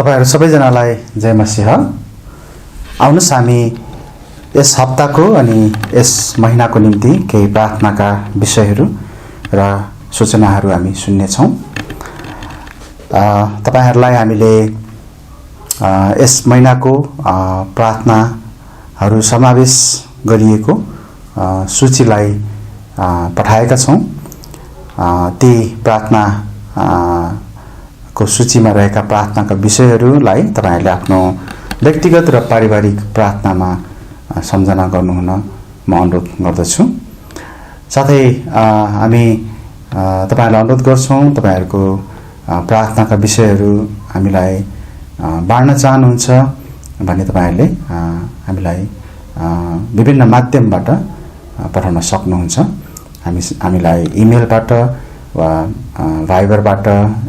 तपाईहरु सबैजनालाई जय मसीह। आउनुस् हामी यस हप्ताको अनि यस महिनाको निम्ति केही प्रार्थनाका विषयहरू र सूचनाहरू हामी सुन्नेछौँ। तपाईहरुलाई हामीले यस महिनाको प्रार्थनाहरू समावेश गरिएको सूचीलाई पठाएका छौँ। ती प्रार्थना को सूचीमा रहेका प्रार्थनाका विषयहरूलाई तपाईहरुले आफ्नो व्यक्तिगत र पारिवारिक प्रार्थनामा सम्झना गर्नुहुन म अनुरोध गर्दछु। साथै हामी तपाईहरुलाई अनुरोध गर्छौं, तपाईहरुको प्रार्थनाका विषयहरू हामीलाई बाँड्न चाहनुहुन्छ भने तपाईहरुले हामीलाई विभिन्न माध्यमबाट पठाउन सक्नुहुन्छ। हामीलाई इमेलबाट वा भाइबरबाट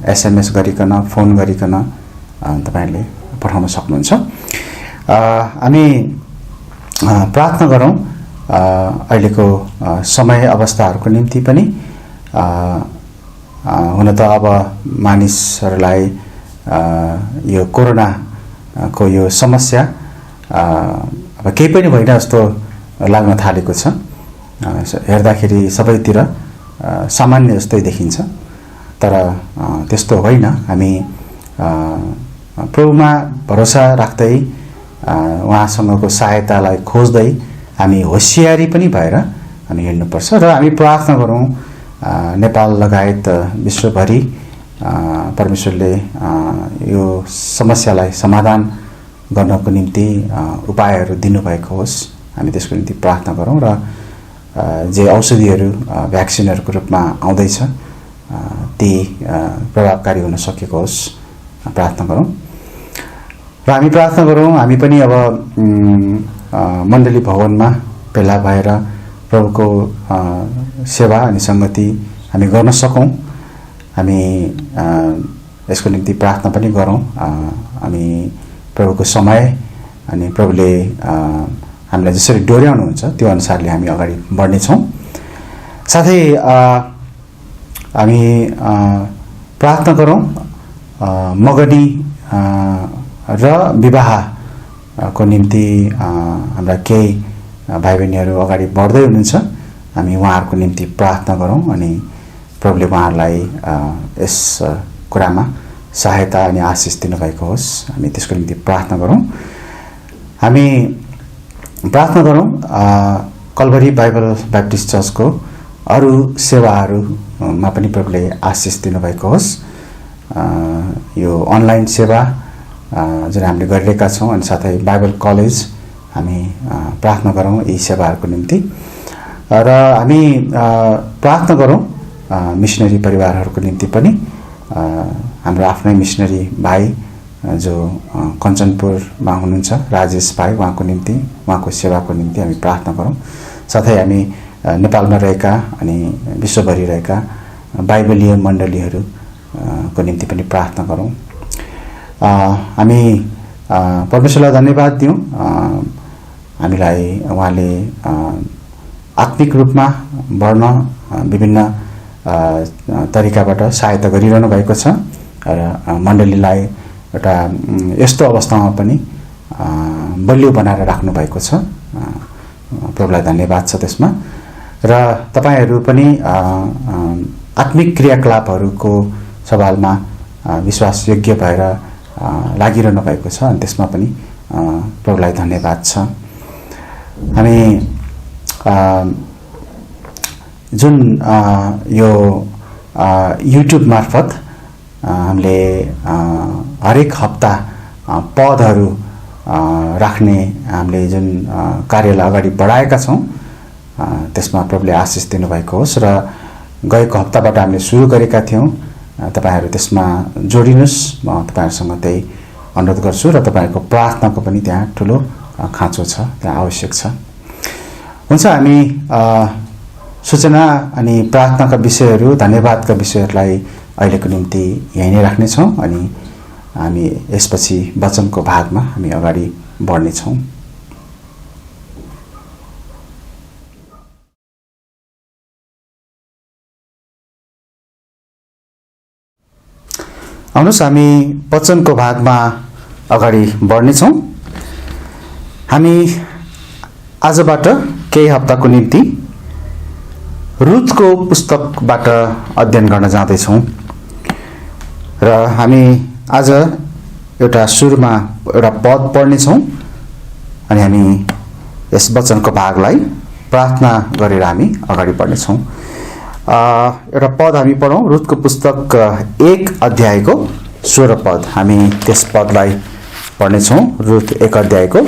एसएमएस गरिकन, फोन गरिकन तपाईहरुले पठाउन सक्नुहुन्छ। हामी प्रार्थना गरौँ अहिलेको समय अवस्थाहरूको निम्ति पनि। हुन त अब मानिसहरूलाई यो कोरोना को यो समस्या अब केही पनि होइन जस्तो लाग्न थालेको छ। हेर्दाखेरि सबैतिर सामान्य जस्तै देखिन्छ, तर त्यस्तो होइन। हामी प्रभुमा भरोसा राख्दै उहाँसँगको सहायतालाई खोज्दै हामी होशियारी पनि भएर हामी हिँड्नुपर्छ र हामी प्रार्थना गरौँ नेपाल लगायत विश्वभरि परमेश्वरले यो समस्यालाई समाधान गर्नको निम्ति उपायहरू दिनुभएको होस्। हामी त्यसको निम्ति प्रार्थना गरौँ र जे औषधिहरू भ्याक्सिनहरूको रूपमा आउँदैछ ती प्रभावकारी हुन सकेको होस्, प्रार्थना गरौँ। र हामी प्रार्थना गरौँ हामी पनि अब मण्डली भवनमा भेला भएर प्रभुको सेवा अनि संगति हामी गर्न सकौँ। हामी यसको निम्ति प्रार्थना पनि गरौँ। हामी प्रभुको समय अनि प्रभुले हामीलाई जसरी डोर्याउनुहुन्छ त्यो अनुसारले हामी अगाडि बढ्नेछौँ। साथै हामी प्रार्थना गरौँ मगनी र विवाहको निम्ति हाम्रा केही भाइ बहिनीहरू अगाडि बढ्दै हुनुहुन्छ। हामी उहाँहरूको निम्ति प्रार्थना गरौँ अनि प्रभुले उहाँहरूलाई यस कुरामा सहायता अनि आशिष दिनुभएको होस्। हामी त्यसको निम्ति प्रार्थना गरौँ। हामी प्रार्थना गरौँ कल्भरी बाइबल बैप्टिस्ट चर्चको अरू सेवाहरूमा पनि प्रभुले आशिष दिनुभएको होस्। यो अनलाइन सेवा जुन हामीले गरिरहेका छौँ अनि साथै बाइबल कलेज हामी प्रार्थना गरौँ यी सेवाहरूको निम्ति। र हामी प्रार्थना गरौँ मिसनरी परिवारहरूको निम्ति पनि। हाम्रो आफ्नै मिसनरी भाइ जो कञ्चनपुरमा हुनुहुन्छ राजेश भाइ, उहाँको निम्ति, उहाँको सेवाको निम्ति हामी प्रार्थना गरौँ। साथै हामी नेपालमा रहेका अनि विश्वभरि रहेका बाइबलीय मण्डलीहरूको निम्ति पनि प्रार्थना गरौँ। हामी परमेश्वरलाई धन्यवाद दिउँ। हामीलाई उहाँले आत्मिक रूपमा बढ्न विभिन्न तरिकाबाट सहायता गरिरहनु भएको छ र मण्डलीलाई एउटा यस्तो अवस्थामा पनि बलियो बनाएर राख्नु भएको छ। प्रभुलाई धन्यवाद छ त्यसमा। र तपाईहरु पनि आत्मिक क्रियाकलापहरूको सवालमा विश्वासयोग्य भएर लागिरहनु भएको छ अनि त्यसमा पनि प्रभुलाई धन्यवाद छ। हामी जुन यो युट्युब मार्फत हामीले हरेक हप्ता पदहरू राख्ने हामीले जुन कार्यलाई अगाडि बढाएका छौँ त्यसमा प्रभुले आशिष दिनुभएको होस्। र गएको हप्ताबाट हामीले सुरु गरेका थियौँ, तपाईहरु त्यसमा जोडिनुस्। म तपाईहरुसँग त्यही अनुरोध गर्छु र तपाईहरुको प्रार्थनाको पनि त्यहाँ ठुलो खाँचो छ, त्यहाँ आवश्यक छ। हुन्छ, हामी सूचना अनि प्रार्थनाका विषयहरू, धन्यवादका विषयहरूलाई अहिलेको निम्ति यही नै राख्नेछौँ अनि हामी यसपछि वचनको भागमा हामी अगाडि बढ्नेछौँ। आउनुहोस् हामी वचनको भागमा अगाडि बढ्नेछौँ। हामी आजबाट केही हप्ताको निम्ति रुथको पुस्तकबाट अध्ययन गर्न जाँदैछौँ र हामी आज एउटा सुरुमा एउटा पद पढ्नेछौँ अनि हामी यस वचनको भागलाई प्रार्थना गरेर हामी अगाडि बढ्नेछौँ। एउटा पद हामी पढौँ, रुथको पुस्तक 1 अध्यायको 16 पद। हामी त्यस पदलाई पढ्नेछौँ, रुथ 1 अध्यायको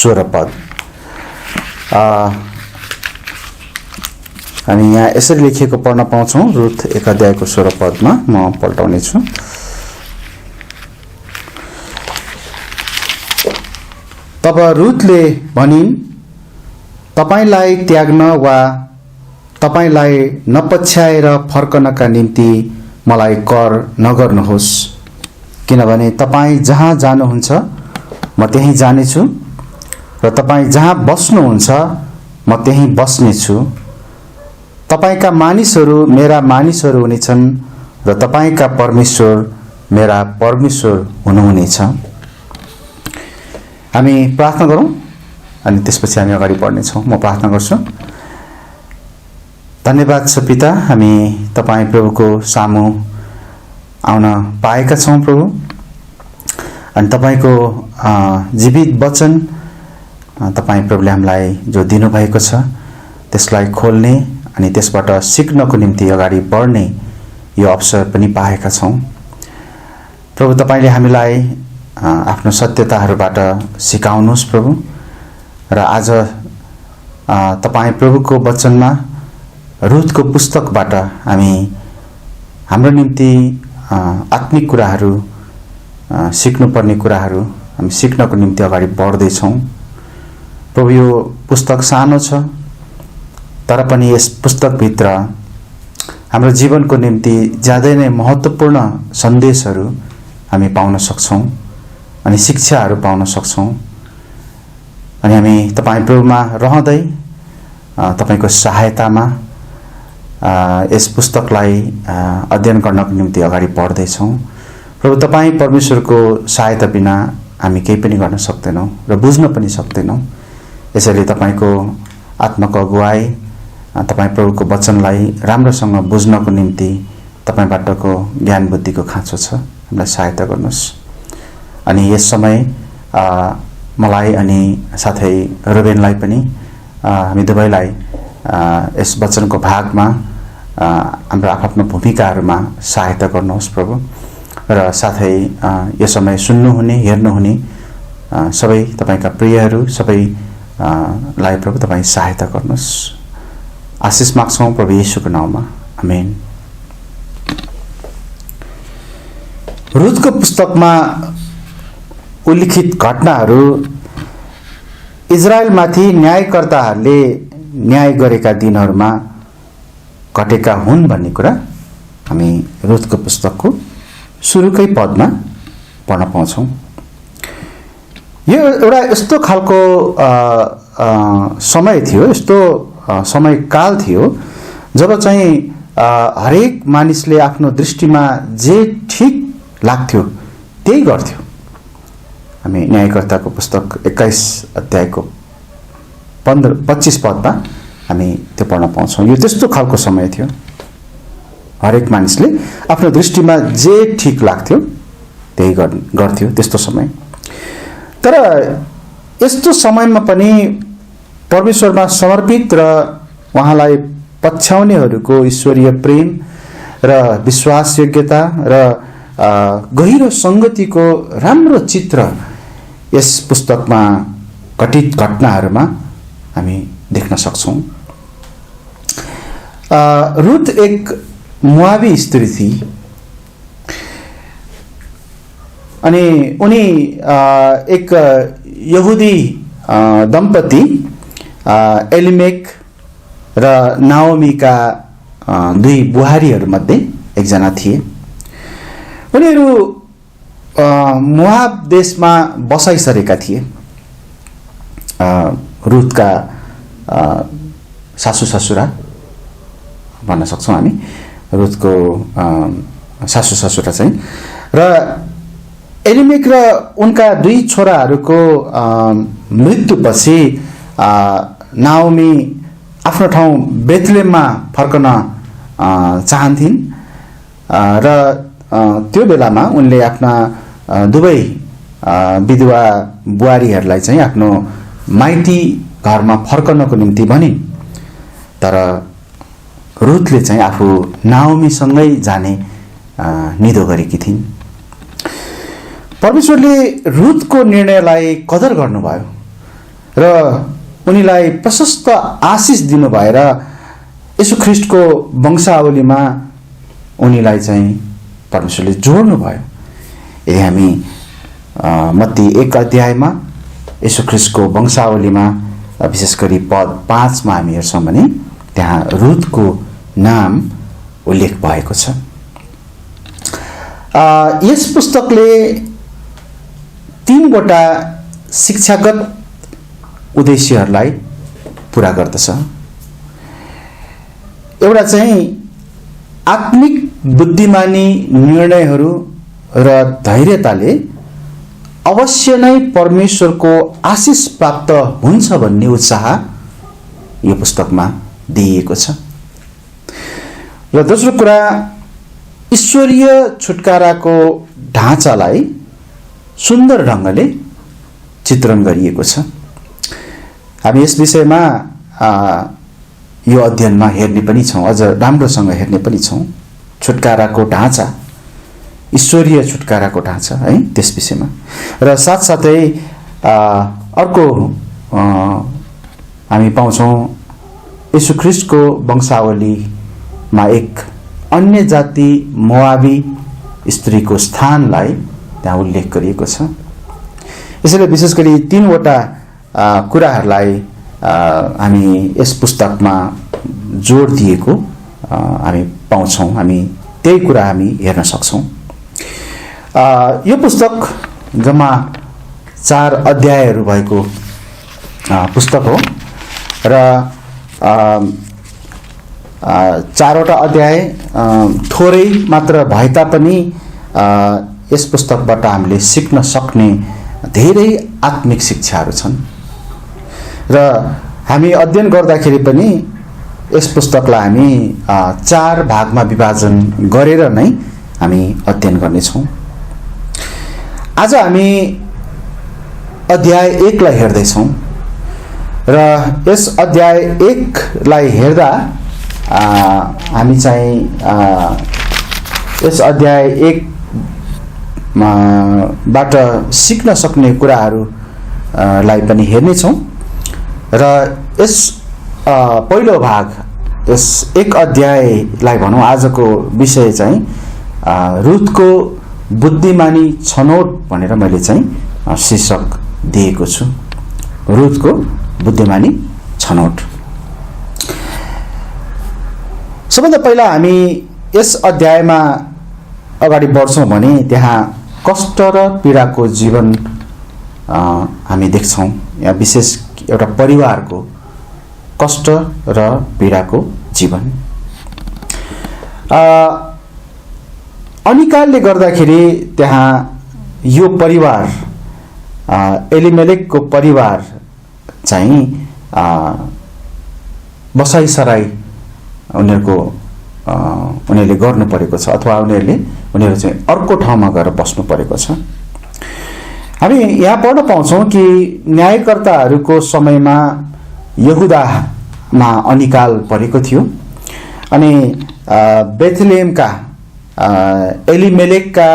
16 पद। हामी यहाँ यसरी लेखिएको पढ्न पाउँछौँ, रुथ 1 अध्यायको 16 पदमा म पल्टाउने छु। तब रुथले भनिन्, तपाईलाई त्याग्न वा तपाईलाई नपछ्याएर फर्कनका निम्ति मलाई कर नगर्नुहोस्, किनभने तपाईँ जहाँ जानुहुन्छ म त्यहीँ जानेछु र तपाईँ जहाँ बस्नुहुन्छ म त्यहीँ बस्नेछु। तपाईका मानिसहरू मेरा मानिसहरू हुनेछन् र तपाईका परमेश्वर मेरा परमेश्वर हुनुहुनेछ। हामी प्रार्थना गरौँ अनि त्यसपछि हामी अगाडि बढ्नेछौँ। म प्रार्थना गर्छु। धन्यवाद छ पिता, हामी तपाईँ प्रभुको सामु आउन पाएका छौँ प्रभु, अनि तपाईँको जीवित वचन तपाईँ प्रभुले हामीलाई जो दिनुभएको छ त्यसलाई खोल्ने अनि त्यसबाट सिक्नको निम्ति अगाडि बढ्ने यो अवसर पनि पाएका छौँ प्रभु। तपाईँले हामीलाई आफ्नो सत्यताहरूबाट सिकाउनुहोस् प्रभु, र आज तपाईँ प्रभुको वचनमा रुथको पुस्तकबाट हामी हाम्रो निम्ति आत्मिक कुराहरू सिक्नुपर्ने कुराहरू हामी सिक्नको निम्ति अगाडि बढ्दैछौँ प्रभु। यो पुस्तक सानो छ तर पनि यस पुस्तकभित्र हाम्रो जीवनको निम्ति ज्यादै नै महत्त्वपूर्ण सन्देशहरू हामी पाउन सक्छौँ अनि शिक्षाहरू पाउन सक्छौँ। अनि हामी तपाईँ प्रभुमा रहँदै तपाईँको सहायतामा यस पुस्तकलाई अध्ययन गर्नको निम्ति अगाडि बढ्दैछौँ प्रभु। तपाईँ परमेश्वरको सहायता बिना हामी केही पनि गर्न सक्दैनौँ र बुझ्न पनि सक्दैनौँ। यसैले तपाईँको आत्माको अगुवाई, तपाईँ प्रभुको वचनलाई राम्रोसँग बुझ्नको निम्ति तपाईँबाटको ज्ञान बुद्धिको खाँचो छ, हामीलाई सहायता गर्नुहोस्। अनि यस समय मलाई अनि साथै रुबेनलाई पनि हामी दुवैलाई यस वचनको भागमा हाम्रो आफ्नो भूमिकाहरूमा सहायता गर्नुहोस् प्रभु, र साथै यो समय सुन्नुहुने हेर्नुहुने सबै तपाईँका प्रियहरू सबैलाई प्रभु तपाईँ सहायता गर्नुहोस्। आशिष माग्छौँ प्रभु येशूको नाउँमा, आमेन। रुथको पुस्तकमा उल्लिखित घटनाहरू इजरायलमाथि न्यायकर्ताहरूले न्याय गरेका दिनहरूमा घटेका हुन् भन्ने कुरा हामी रुथको पुस्तकको सुरुकै पदमा पढ्न पाउँछौँ। यो एउटा यस्तो खालको समय थियो, यस्तो समयकाल थियो जब चाहिँ हरेक मानिसले आफ्नो दृष्टिमा जे ठिक लाग्थ्यो त्यही गर्थ्यो। हामी न्यायकर्ताको पुस्तक 21 अध्यायको 25 पदमा हामी त्यो पढ्न पाउँछौँ। यो त्यस्तो खालको समय थियो, हरेक मानिसले आफ्नो दृष्टिमा जे ठिक लाग्थ्यो त्यही गर्थ्यो, त्यस्तो समय। तर यस्तो समयमा पनि परमेश्वरमा समर्पित र उहाँलाई पछ्याउनेहरूको ईश्वरीय प्रेम र विश्वासयोग्यता र गहिरो सङ्गतिको राम्रो चित्र यस पुस्तकमा घटित घटनाहरूमा हामी देख्न सक्छौँ। रुथ एक मोआबी स्त्री थिई अनि उनी एक यहुदी दम्पति एलिमेक र नाओमीका दुई बुहारीहरूमध्ये एकजना थिए। उनीहरू मोआब देशमा बसाइसकेका थिए। रुथका सासू ससुरा भन्न सक्छौँ हामी, रुथको सासू ससुरा चाहिँ। र एलिमेक र उनका दुई छोराहरूको मृत्युपछि नाओमी आफ्नो ठाउँ बेथलेहममा फर्कन चाहन्थिन् र त्यो बेलामा उनले आफ्ना दुवै विधवा बुहारीहरूलाई चाहिँ आफ्नो माइती घरमा फर्कनको निम्ति भनिन्। तर रुथले चाहिँ आफू नाओमीसँगै जाने निधो गरेकी थिइन्। परमेश्वरले रुथको निर्णयलाई कदर गर्नुभयो र उनीलाई प्रशस्त आशिष दिनु भएर येशू ख्रीष्टको वंशावलीमा उनीलाई चाहिँ परमेश्वरले जोड्नु भयो। यदि हामी मत्ती 1 अध्यायमा येशू ख्रीष्टको वंशावलीमा विशेष गरी पद 5 मा हामी हेर्छौँ भने त्यहाँ रुथको नाम उल्लेख भएको छ। यस पुस्तकले 3वटा शिक्षागत उद्देश्यहरूलाई पूरा गर्दछ। एउटा चाहिँ आत्मिक बुद्धिमानी निर्णयहरू र धैर्यताले अवश्य नै परमेश्वरको आशिष प्राप्त हुन्छ भन्ने उत्साह यो पुस्तकमा दिइएको छ। र दोस्रो कुरा, ईश्वरीय छुटकाराको ढाँचालाई सुन्दर ढङ्गले चित्रण गरिएको छ। हामी यस विषयमा यो अध्ययनमा हेर्ने पनि छौँ, अझ राम्रोसँग हेर्ने पनि छौँ। छुटकाराको ढाँचा, ईश्वरीय छुटकाराको ढाँचा है, त्यस विषयमा। र साथसाथै अर्को हामी पाउँछौँ येशू ख्रीष्टको वंशावलीमा एक अन्य जाति मोआबी स्त्रीको स्थानलाई त्यहाँ उल्लेख गरिएको छ। यसैले विशेष गरी 3वटा कुराहरूलाई हामी यस पुस्तकमा जोड दिएको हामी पाउँछौँ। हामी त्यही कुरा हामी हेर्न सक्छौँ। यो पुस्तक जम्मा 4 अध्यायहरू भएको पुस्तक हो र 4वटा अध्याय थोरै मात्र भए तापनि यस पुस्तकबाट हामीले सिक्न सक्ने धेरै आत्मिक शिक्षाहरू छन् र हामी अध्ययन गर्दाखेरि पनि यस पुस्तकलाई हामी 4 भागमा विभाजन गरेर नै हामी अध्ययन गर्नेछौँ। आज हामी अध्याय 1 लाई हेर्दैछौँ र यस अध्याय 1 लाई हेर्दा हामी चाहिँ यस अध्याय 1 बाट सिक्न सक्ने कुराहरूलाई पनि हेर्नेछौँ र यस पहिलो भाग, यस 1 अध्यायलाई भनौँ आजको विषय चाहिँ रुथको बुद्धिमानी छनौट भनेर मैले चाहिँ शीर्षक दिएको छु। रुथको बुद्धिमानी छनौट। सबभन्दा पहिला हामी यस अध्यायमा अगाडि बढ्छौँ भने त्यहाँ कष्ट र पीडाको जीवन हामी देख्छौँ। यहाँ विशेष एउटा परिवारको कष्ट र पीडाको जीवन। अनिकालले गर्दाखेरि त्यहाँ यो परिवार, एलिमेलेकको परिवार चाहिँ बसाइसराई उनीहरूले गर्नु परेको छ, अथवा उनीहरू चाहिँ अर्को ठाउँमा गएर बस्नु परेको छ। हामी यहाँ पढ्न पाउँछौँ कि न्यायकर्ताहरूको समयमा यहुदामा अनिकाल परेको थियो अनि बेथलेहमका एलिमेलेकका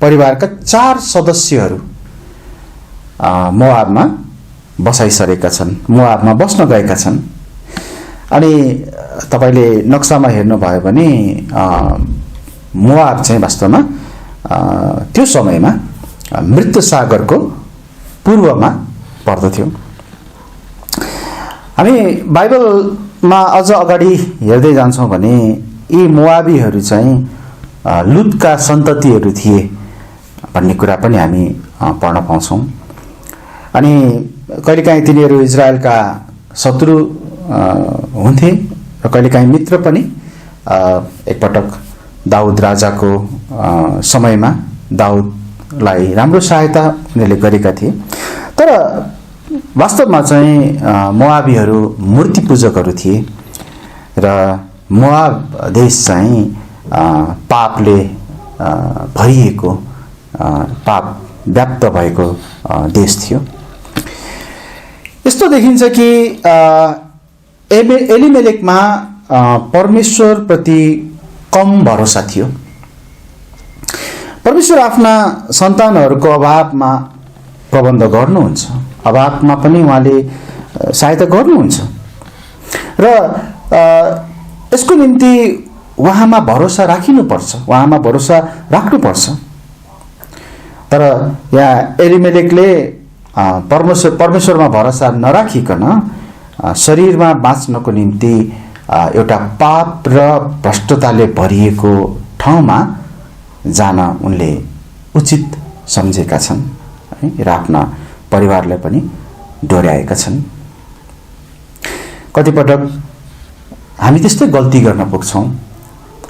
परिवारका 4 सदस्यहरू मोआबमा बसाइसरेका छन्, मोआबमा बस्न गएका छन्। अनि तपाईले नक्सामा हेर्नुभयो भने मोआब चाहिँ वास्तवमा त्यो समयमा मृत्यु सागरको पूर्वमा पर्दथ्यो। हामी बाइबलमा अझ अगाडि हेर्दै जान्छौँ भने यी मोआबीहरू चाहिँ लुतका सन्ततिहरू थिए भन्ने कुरा पनि हामी पढ्न पाउँछौँ। अनि कहिलेकाहीँ तिनीहरू इजरायलका शत्रु हुन्थे र कहिलेकाहीँ मित्र पनि। एकपटक दाउद राजाको समयमा दाउदलाई राम्रो सहायता उनीहरूले गरेका थिए। तर वास्तवमा चाहिँ मोआबीहरू मूर्ति पूजकहरू थिए र मोआब देश चाहिँ पापले भरिएको पाप व्याप्त भएको देश थियो। यस्तो देखिन्छ कि एलिमेलेकमा परमेश्वरप्रति कम भरोसा थियो। परमेश्वर आफ्ना सन्तानहरूको अभावमा प्रबन्ध गर्नुहुन्छ, अभावमा पनि उहाँले सहायता गर्नुहुन्छ र यसको निम्ति उहाँमा भरोसा राखिनुपर्छ, उहाँमा भरोसा राख्नुपर्छ। तर यहाँ एलिमेलेकले परमेश्वरमा भरोसा नराखिकन शरीरमा बाँच्नको निम्ति एउटा पाप र भ्रष्टताले भरिएको ठाउँमा जान उनले उचित सम्झेका छन् र आफ्ना परिवारलाई पनि डोर्याएका छन्। कतिपटक हामी त्यस्तै गल्ती गर्न पुग्छौँ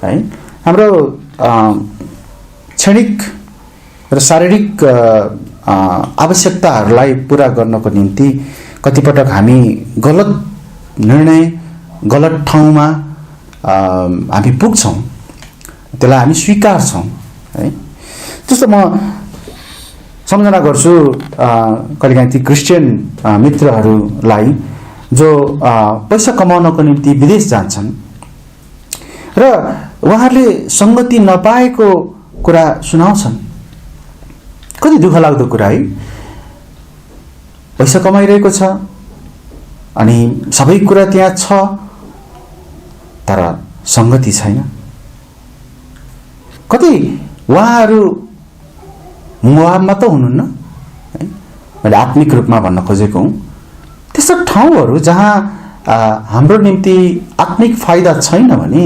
है। हाम्रो क्षणिक र शारीरिक आवश्यकताहरूलाई पुरा गर्नको निम्ति कतिपटक हामी गलत निर्णय गलत ठाउँमा हामी पुग्छौँ, त्यसलाई हामी स्वीकार्छौँ है। जस्तो म सम्झना गर्छु कहिलेकाहीँ ती क्रिस्चियन मित्रहरूलाई जो पैसा कमाउनको निम्ति विदेश जान्छन् र उहाँहरूले सङ्गति नपाएको कुरा सुनाउँछन्। कति दुःख लाग्दो कुरा है। पैसा कमाइरहेको छ अनि सबै कुरा त्यहाँ छ, तर सङ्गति छैन। कतै उहाँहरू मोआबमा त हुनुहुन्न है, मैले आत्मिक रूपमा भन्न खोजेको हुँ। त्यस्ता ठाउँहरू जहाँ हाम्रो निम्ति आत्मिक फाइदा छैन भने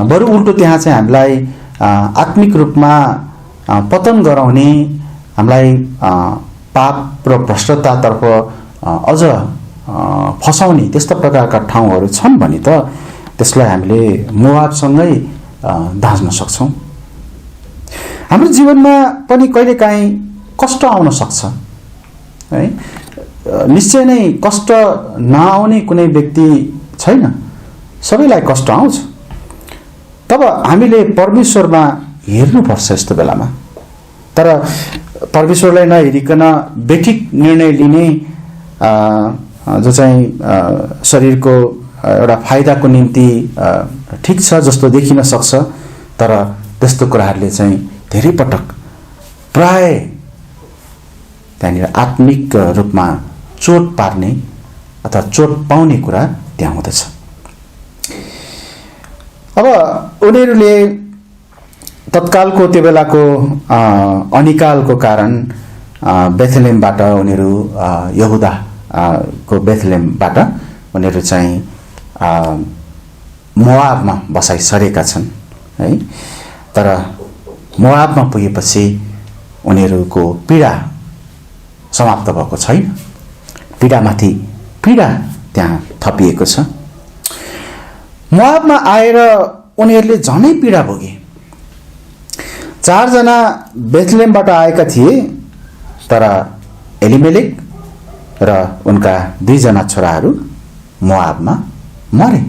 बरु उल्टो त्यहाँ चाहिँ हामीलाई आत्मिक रूपमा पतन गराउने, हामीलाई पाप र भ्रष्टतातर्फ अझ फसाउने त्यस्ता प्रकारका ठाउँहरू छन् भने त त्यसलाई हामीले मोआबसँगै दाँच्न सक्छौँ। हाम्रो जीवनमा पनि कहिलेकाहीँ कष्ट आउन सक्छ है। निश्चय नै कष्ट नआउने कुनै व्यक्ति छैन, सबैलाई कष्ट आउँछ। तब हामीले परमेश्वरमा हेर्नुपर्छ यस्तो बेलामा। तर परमेश्वरलाई नहेरिकन बेठिक निर्णय लिने जो चाहिँ शरीरको एउटा फाइदाको निम्ति ठिक छ जस्तो देखिन सक्छ, तर त्यस्तो कुराहरूले चाहिँ धेरै पटक प्राय त्यहाँनिर आत्मिक रूपमा चोट पार्ने अथवा चोट पाउने कुरा त्यहाँ हुँदछ। अब उनीहरूले तत्कालको त्यो बेलाको अनिकालको कारण बेथलेमबाट उनीहरू यहुदा को बेथलेमबाट उनीहरू चाहिँ मोआबमा बसाइ सरेका छन् है। तर मोआबमा पुगेपछि उनीहरूको पीडा समाप्त भएको छैन, पीडामाथि पीडा त्यहाँ थपिएको छ। मोआबमा आएर उनीहरूले झनै पीडा भोगे। 4 जना बेथलेमबाट आएका थिए, तर एलिमेलेक र उनका 2 जना छोराहरू मोआबमा मरे।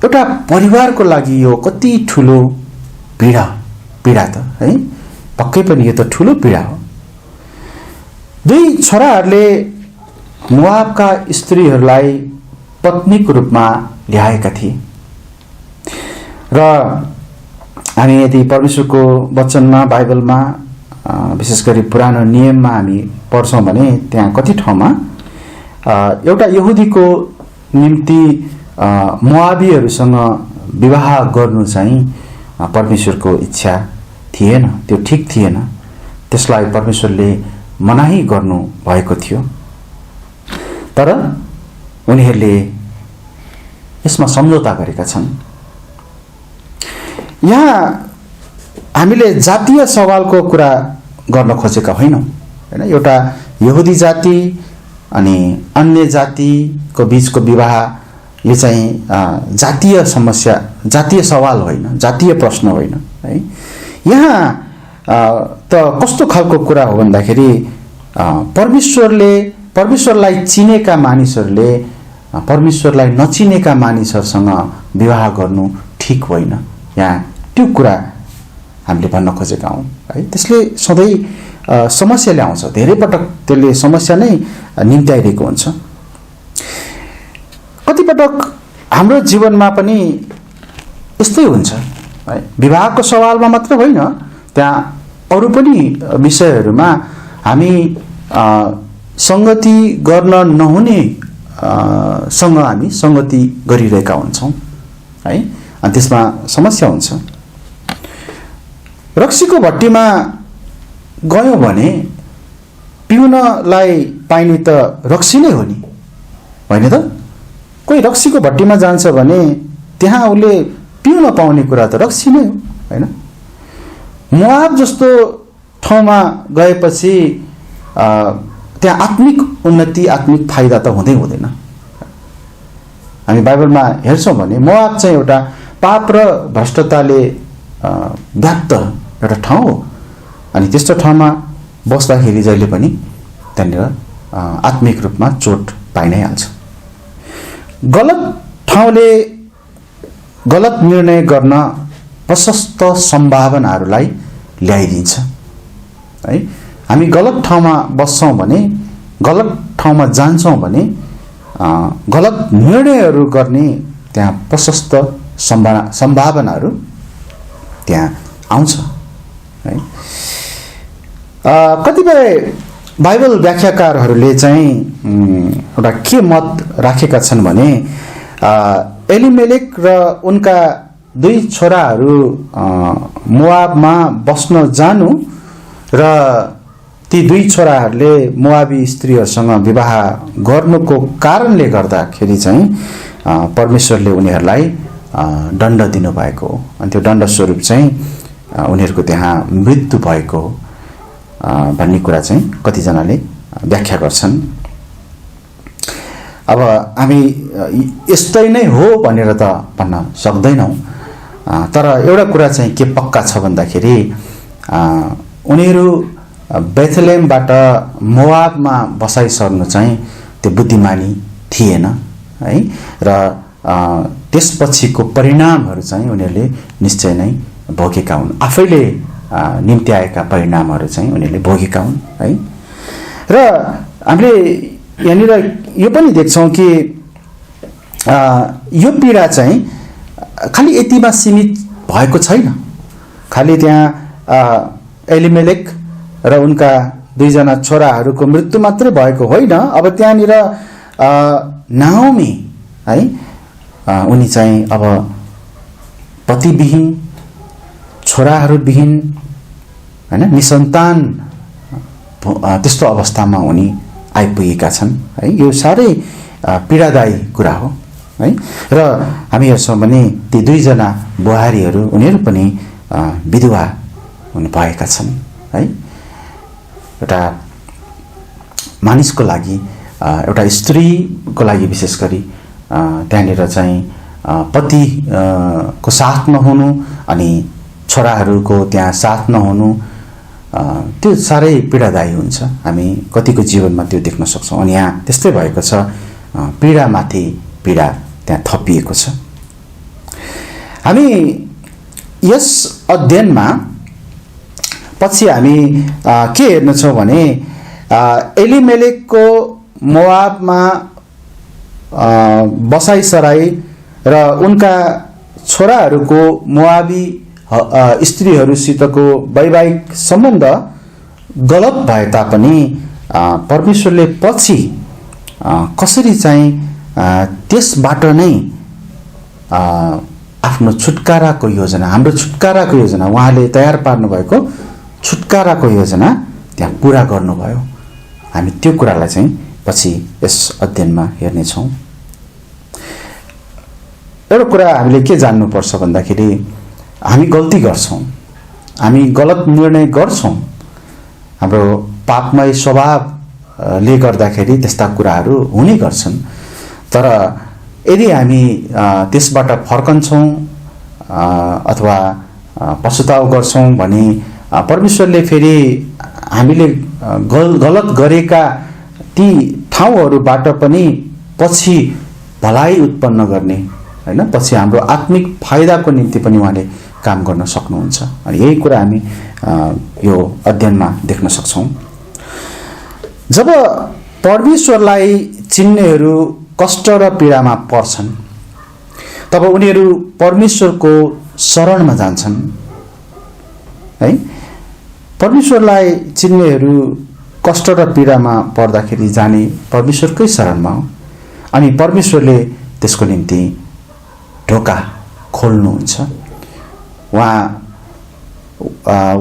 एउटा परिवारको लागि यो कति ठुलो पीडा त है, पक्कै पनि यो त ठुलो पीडा हो। 2 छोराहरूले मोआबका स्त्रीहरूलाई पत्नीको रूपमा ल्याएका थिए र हामी यदि परमेश्वरको वचनमा बाइबलमा विशेष गरी पुरानो नियममा हामी पढ्छौँ भने त्यहाँ कति ठाउँमा एउटा यहुदीको निम्ति मोआबीहरूसँग विवाह गर्नु चाहिँ परमेश्वरको इच्छा थिएन, त्यो ठिक थिएन। त्यसलाई परमेश्वरले मनाही गर्नु भएको थियो। तर उनीहरूले यसमा सम्झौता गरेका छन्। यहाँ हामीले जातीय सवालको कुरा गर्न खोजेका होइनौँ हैन। एउटा यहुदी जाति अनि अन्य जातिको बीचको विवाह यो चाहिँ जातीय समस्या, जातीय सवाल होइन, जातीय प्रश्न होइन है। यहाँ त कस्तो खालको कुरा हो भन्दाखेरि परमेश्वरलाई चिनेका मानिसहरूले परमेश्वरलाई नचिनेका मानिसहरूसँग विवाह गर्नु ठिक होइन। यहाँ त्यो कुरा हामीले भन्न खोजेका हौँ है। त्यसले सधैँ समस्या ल्याउँछ, धेरै पटक त्यसले समस्या नै निम्त्याइरहेको हुन्छ। कतिपटक हाम्रो जीवनमा पनि यस्तै हुन्छ है। विवाहको सवालमा मात्र होइन, त्यहाँ अरू पनि विषयहरूमा हामी संगति गर्न नहुने सँग हामी संगति गरिरहेका हुन्छौँ है। अनि त्यसमा समस्या हुन्छ। रक्सीको भट्टीमा गयो भने पिउनलाई पाइने त रक्सी नै हो नि, होइन त? कोही रक्सीको भट्टीमा जान्छ भने त्यहाँ उसले पिउन पाउने कुरा त रक्सी नै हो, होइन? मोआब जस्तो ठाउँमा गएपछि त्यहाँ आत्मिक उन्नति, आत्मिक फाइदा त हुँदै हुँदैन। हामी बाइबलमा हेर्छौँ भने मोआब चाहिँ एउटा पाप र भ्रष्टताले व्याप्त एउटा ठाउँ हो। अनि त्यस्तो ठाउँमा बस्दाखेरि जहिले पनि त्यहाँनिर आत्मिक रूपमा चोट पाइ नै हाल्छ। गलत ठाउँले गलत निर्णय गर्न प्रशस्त सम्भावनाहरूलाई ल्याइदिन्छ है। हामी गलत ठाउँमा बस्छौँ भने, गलत ठाउँमा जान्छौँ भने गलत निर्णयहरू गर्ने त्यहाँ प्रशस्त सम्भावनाहरू त्यहाँ आउँछ है। कतिपय बाइबल व्याख्याकारहरूले चाहिँ एउटा के मत राखेका छन् भने एलिमेलेक र उनका दुई छोराहरू मोआबमा बस्न जानु र ती दुई छोराहरूले मोआबी स्त्रीहरूसँग विवाह गर्नुको कारणले गर्दाखेरि चाहिँ परमेश्वरले उनीहरूलाई दण्ड दिनुभएको हो। अनि त्यो दण्ड स्वरूप चाहिँ उनीहरूको त्यहाँ मृत्यु भएको भन्ने कुरा चाहिँ कतिजनाले व्याख्या गर्छन्। अब हामी यस्तै नै हो भनेर त भन्न सक्दैनौँ, तर एउटा कुरा चाहिँ के पक्का छ भन्दाखेरि उनीहरू बेथलेमबाट मोआबमा बसाइ सर्नु चाहिँ त्यो बुद्धिमानी थिएन है। र त्यसपछिको परिणामहरू चाहिँ उनीहरूले निश्चय नै भोगेका हुन्, आफैले निम्त्याएका परिणामहरू चाहिँ उनीहरूले भोगेका हुन् है। र हामीले यहाँनिर यो पनि देख्छौँ कि यो पीडा चाहिँ खालि यतिमा सीमित भएको छैन। खालि त्यहाँ एलिमेलेक र उनका दुईजना छोराहरूको मृत्यु मात्रै भएको होइन। अब त्यहाँनिर नाओमी है, उनी चाहिँ अब पतिविहीन, छोराहरूविहीन होइन, निसन्तान त्यस्तो अवस्थामा उनी आइपुगेका छन् है। यो साह्रै पीडादायी कुरा हो है। र हामी हेर्छौँ भने ती दुईजना बुहारीहरू उनीहरू पनि विधवा हुनु भएका छन् है। एउटा मानिसको लागि, एउटा स्त्रीको लागि विशेष गरी त्यहाँनिर चाहिँ पति को साथ नहुनु अनि छोराहरूको त्यहाँ साथ नहुनु, त्यो साह्रै पीडादायी हुन्छ। हामी कतिको जीवनमा त्यो देख्न सक्छौँ। अनि यहाँ त्यस्तै भएको छ, पीडामाथि पीडा त्यहाँ थपिएको छ। हामी यस अध्ययनमा पछि हामी के हेर्नेछौँ भने एलिमेलेकको मोआबमा बसाइसराई र उनका छोराहरूको मोआबी स्त्रीहरूसितको वैवाहिक सम्बन्ध गलत भए तापनि परमेश्वरले पछि कसरी चाहिँ त्यसबाट नै आफ्नो छुटकाराको योजना, हाम्रो छुटकाराको योजना उहाँले तयार पार्नुभएको छुटकाराको योजना त्यहाँ पुरा गर्नुभयो। हामी त्यो कुरालाई चाहिँ पछि यस अध्ययनमा हेर्नेछौँ। एउटा कुरा हामीले के जान्नुपर्छ भन्दाखेरि हामी गल्ती गर्छौँ, हामी गलत निर्णय गर्छौँ। हाम्रो पापमय स्वभावले गर्दाखेरि त्यस्ता कुराहरू हुने गर्छन्। तर यदि हामी त्यसबाट फर्कन्छौँ अथवा पछुताउ गर्छौँ भने परमेश्वरले फेरि हामीले गलत गरेका ती ठाउँहरूबाट पनि पछि भलाइ उत्पन्न गर्ने हैन, पछि हाम्रो आत्मिक फाइदाको निम्ति पनि उहाँले काम गर्न सक्नुहुन्छ। अनि यही कुरा हामी यो अध्ययनमा देख्न सक्छौं। जब परमेश्वरलाई चिन्नेहरू कष्ट र पीडामा पर्छन् तब उनीहरू परमेश्वरको शरणमा जान्छन् है। परमेश्वरलाई चिन्नेहरू कष्ट र पीडामा पर्दाखेरि जाने परमेश्वरकै शरणमा हो अनि परमेश्वरले त्यसको निम्ति ढोका खोल्नुहुन्छ।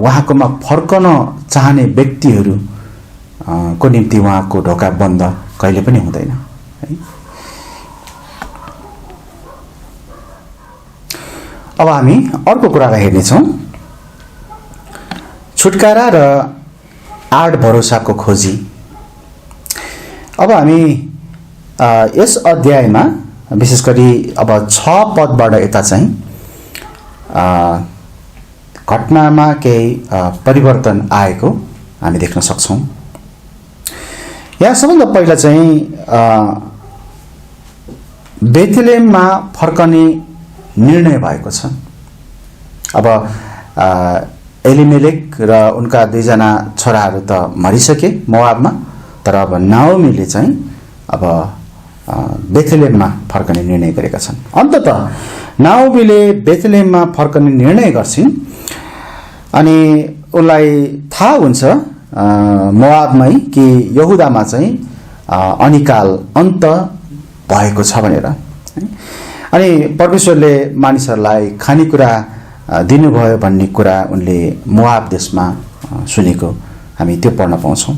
उहाँकोमा फर्कन चाहने व्यक्तिहरू को निम्ति उहाँको ढोका बन्द कहिले पनि हुँदैन है। अब हामी अर्को कुरालाई हेर्नेछौँ, छुटकारा र आड भरोसाको खोजी। अब हामी यस अध्यायमा विशेष गरी अब 6 पदबाट यता चाहिँ घटनामा केही परिवर्तन आएको हामी देख्न सक्छौं। यहाँ सबभन्दा पहिला चाहिँ बेथलेहममा फर्कने निर्णय भएको छ। अब एलिमेलेक र उनका 2 जना छोराहरू त मरिसके मोआबमा, तर अब नाओमीले चाहिँ अब बेथलेहममा फर्कने निर्णय गरेका छन्। अन्ततः नाओमीले बेथलेहममा फर्कने निर्णय गर्छिन् अनि उनलाई थाहा हुन्छ मोआबमै कि यहुदामा चाहिँ अनिकाल अन्त भएको छ भनेर। अनि परमेश्वरले मानिसहरूलाई खानेकुरा दिनुभयो भन्ने कुरा उनले मोआब देशमा सुनेको हामी त्यो पढ्न पाउँछौँ।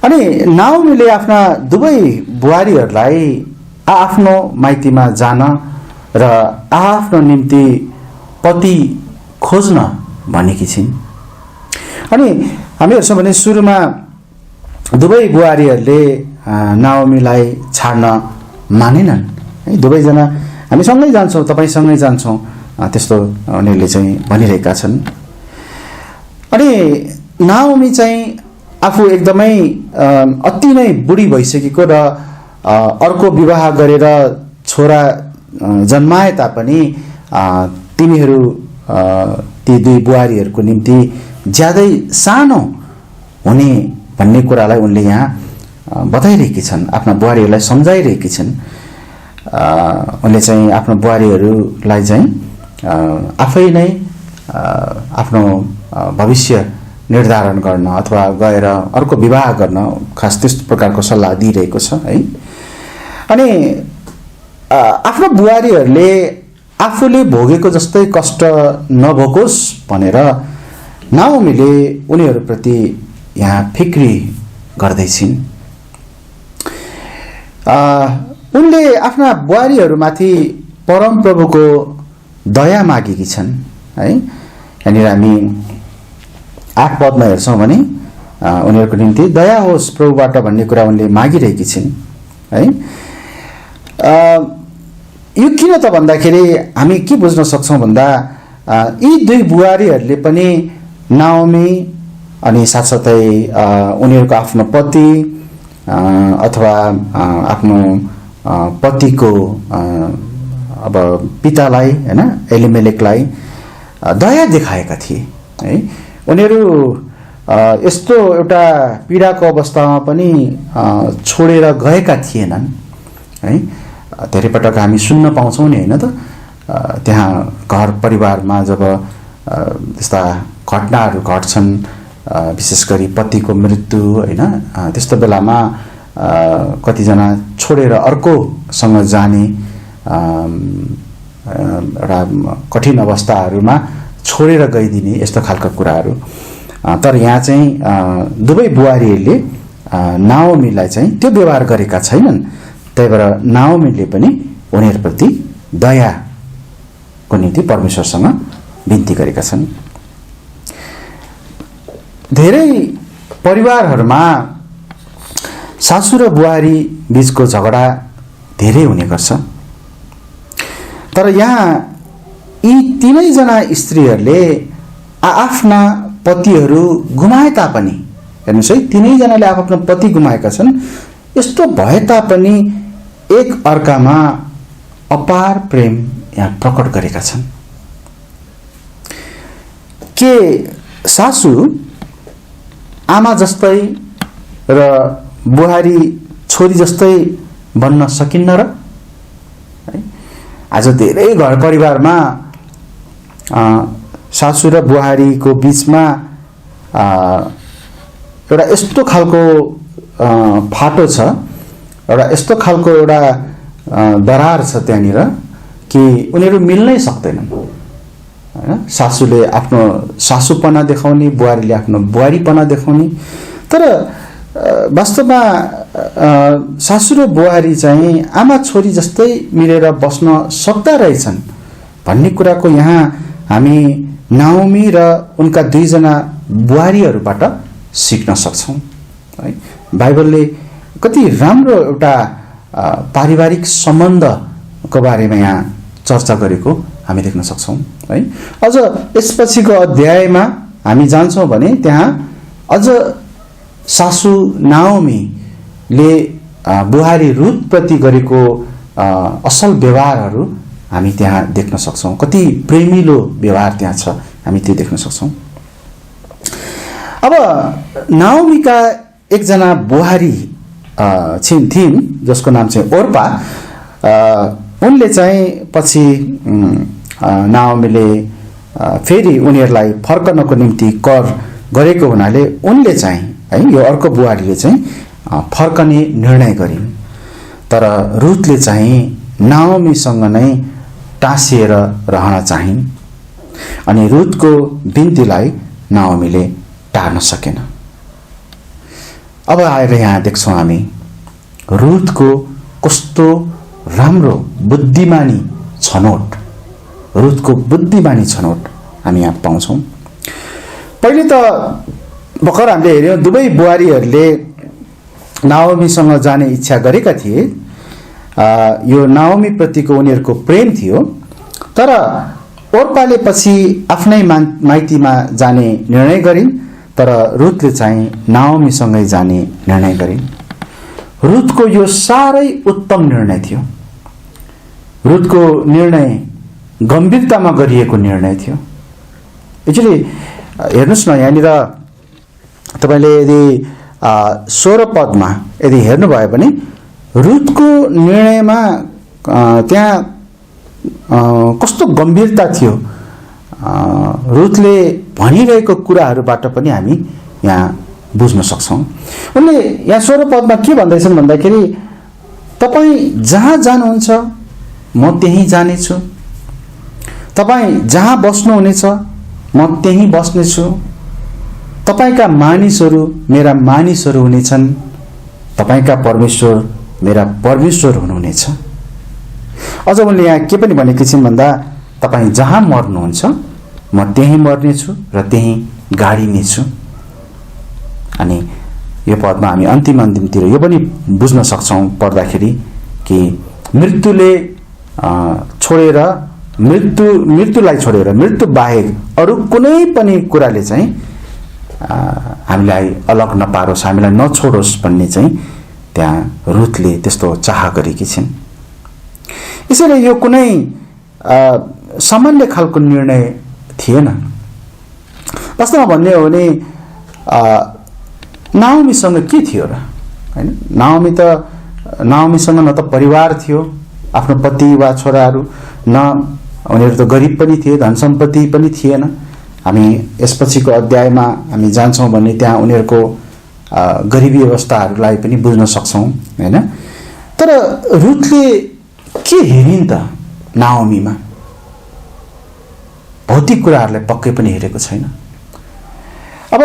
अनि नाओमीले आफ्ना दुवै बुहारीहरूलाई आफ्नो माइतीमा जान र आफ्नो निम्ति पति खोज्न भनेकी छिन्। अनि हामी हेर्छौँ भने सुरुमा दुवै बुहारीहरूले नाओमीलाई छाड्न मानेनन् है। दुवैजना हामी सँगै जान्छौँ, तपाईसँगै जान्छौँ, त्यस्तो उनीहरूले चाहिँ भनिरहेका छन्। अनि नाओमी चाहिँ आफू एकदमै अति नै बुढी भइसकेको र अर्को विवाह गरेर छोरा जन्माए तापनि तिनीहरू ती 2 बुहारीहरूको निम्ति ज्यादै सानो हुने भन्ने कुरालाई उनले यहाँ बताइरहेकी छन्, आफ्ना बुहारीहरूलाई सम्झाइरहेकी छन्। उनले चाहिँ आफ्नो बुहारीहरूलाई चाहिँ आफै नै आफ्नो भविष्य निर्धारण गर्न अथवा गएर अर्को विवाह गर्न खास त्यस्तो प्रकारको सल्लाह दिइरहेको छ है। अनि आफ्नो बुहारीहरूले आफूले भोगेको जस्तै कष्ट नभोगोस् भनेर नाओमीले उनीहरूप्रति यहाँ फिक्री गर्दैछिन्। उनले आफ्ना बुहारीहरूमाथि परमप्रभुको दया मागेकी छन् है। यहाँनिर हामी 8 पदमा हेर्छौँ भने उनीहरूको निम्ति दया होस् प्रभुबाट भन्ने कुरा उनले मागिरहेकी छिन् है। यो किन त भन्दाखेरि हामी के बुझ्न सक्छौँ भन्दा यी 2 बुहारीहरूले पनि नाओमी अनि साथसाथै उनीहरूको आफ्नो पति अथवा आफ्नो पतिको अब पितालाई हैन एलिमेलेकलाई दया देखाएका थिए है। उनीहरू यस्तो एउटा पीडाको अवस्थामा पनि छोडेर गएका थिएनन् है। धेरै पटक हामी सुन्न पाउँछौँ नि हैन त, त्यहाँ घर परिवारमा जब त्यस्ता घटनाहरू घट्छन्, विशेष गरी पतिको मृत्यु हैन, त्यस्तो बेलामा कतिजना छोडेर अर्कोसँग जाने एउटा कठिन अवस्थाहरूमा छोडेर गइदिने यस्तो खालका कुराहरू। तर यहाँ चाहिँ दुवै बुहारीहरूले नाओमीलाई चाहिँ त्यो व्यवहार गरेका छैनन्। त्यही भएर नाओमीले पनि उनीहरूप्रति दयाको निम्ति परमेश्वरसँग बिन्ती गरेका छन्। धेरै परिवारहरूमा सासू र बुहारी बीचको झगडा धेरै हुने गर्छ। तर यहाँ यी 3जना स्त्रीहरूले आफ्ना पतिहरू गुमाए तापनि, हेर्नुहोस् है, तीनैजनाले आफ्नो पति गुमाएका छन्। यस्तो भए तापनि एक अर्कामा अपार प्रेम यहाँ प्रकट गरेका छन्। के सासू आमा जस्तै र बुहारी छोरी जस्तै बन्न सकिन्न र? आज धेरै घर परिवारमा सासू र बुहारीको बीचमा एउटा यस्तो खालको फाटो छ, एउटा यस्तो खालको एउटा दरार छ त्यहाँनिर कि उनीहरू मिल्नै सक्दैनन्, हैन? सासूले आफ्नो सासूपना देखाउने, बुहारीले आफ्नो बुहारीपना देखाउने। तर वास्तवमा सासू र बुहारी चाहिँ आमा छोरी जस्तै मिलेर बस्न सक्दा रहेछन् भन्ने कुराको यहाँ हामी नाओमी र उनका दुईजना बुहारीहरूबाट सिक्न सक्छौँ, है? बाइबलले कति राम्रो एउटा पारिवारिक सम्बन्धको बारेमा यहाँ चर्चा गरेको हामी देख्न सक्छौँ, है? अझ यसपछिको अध्यायमा हामी जान्छौँ भने त्यहाँ अझ सासू नाओमीले बुहारी रुथप्रति गरेको असल व्यवहारहरू हामी त्यहाँ देख्न सक्छौँ। कति प्रेमिलो व्यवहार त्यहाँ छ, हामी त्यो देख्न सक्छौँ। अब नाओमीका एकजना बुहारी थिइन् जसको नाम चाहिँ ओर्पा। उनले चाहिँ पछि नाओमीले फेरि उनीहरूलाई फर्कनको निम्ति कर गरेको हुनाले उनले चाहिँ, है, यो अर्को बुहारीले चाहिँ फर्कने निर्णय गरिन्। तर रुथले चाहिँ नाओमीसँग नै टाँसिएर रहन चाहिन् अनि रुथको बिन्तीलाई नाओमीले टार्न सकेन। अब आएर यहाँ देख्छौँ हामी रुथको कस्तो राम्रो बुद्धिमानी छनौट, रुथको बुद्धिमानी छनौट हामी यहाँ पाउँछौँ। पहिले त भर्खर हामीले हेऱ्यौँ दुवै बुहारीहरूले नाओमीसँग जाने इच्छा गरेका थिए। यो नाओमी प्रतिको उनीहरूको प्रेम थियो। तर ओर्पाले पछि आफ्नै माइतीमा जाने निर्णय गरिन्, तर रुथले चाहिँ नाओमीसँगै जाने निर्णय गरिन्। रुथको यो साह्रै उत्तम निर्णय थियो। रुथको निर्णय गम्भीरतामा गरिएको निर्णय थियो। एक्चुअली हेर्नुहोस् न, यहाँनिर तपाईँले यदि 16 पदमा यदि हेर्नुभयो भने रुथको निर्णयमा त्यहाँ कस्तो गम्भीरता थियो। रुथले भनिरहेको कुराहरूबाट पनि हामी यहाँ बुझ्न सक्छौँ। उनले यहाँ 16 पदमा के भन्दैछन् भन्दाखेरि, तपाईँ जहाँ जानुहुन्छ म त्यहीँ जानेछु, तपाईँ जहाँ बस्नुहुनेछ म त्यहीँ बस्नेछु, तपाईँका मानिसहरू मेरा मानिसहरू हुनेछन्, तपाईँका परमेश्वर मेरा परमेश्वर हुनुहुनेछ। अझ उनले यहाँ के पनि भनेकी छिन् भन्दा, तपाईँ जहाँ मर्नुहुन्छ म त्यहीँ मर्नेछु र त्यहीँ गाडिनेछु। अनि यो पदमा हामी अन्तिमतिर यो पनि बुझ्न सक्छौँ पढ्दाखेरि कि मृत्युले छोडेर मृत्युलाई छोडेर मृत्यु बाहेक अरू कुनै पनि कुराले चाहिँ हामीलाई अलग नपारोस्, हामीलाई नछोडोस् भन्ने चाहिँ त्यहाँ रुथले त्यस्तो चाह गरेकी छिन्। यसैले यो कुनै सामान्य खालको निर्णय थिएन। वास्तवमा भन्ने हो भने नाओमीसँग के थियो र, हैन? नाओमीसँग न त परिवार थियो, आफ्नो पति वा छोराहरू, न उनीहरू त गरिब पनि थिए, धन सम्पत्ति पनि थिएन। हामी यसपछिको अध्यायमा हामी जान्छौँ भने त्यहाँ उनीहरूको गरिबी अवस्थाहरूलाई पनि बुझ्न सक्छौँ, हैन? तर रुथले के हेरिन् त नाओमीमा? भौतिक कुराहरूलाई पक्कै पनि हेरेको छैन। अब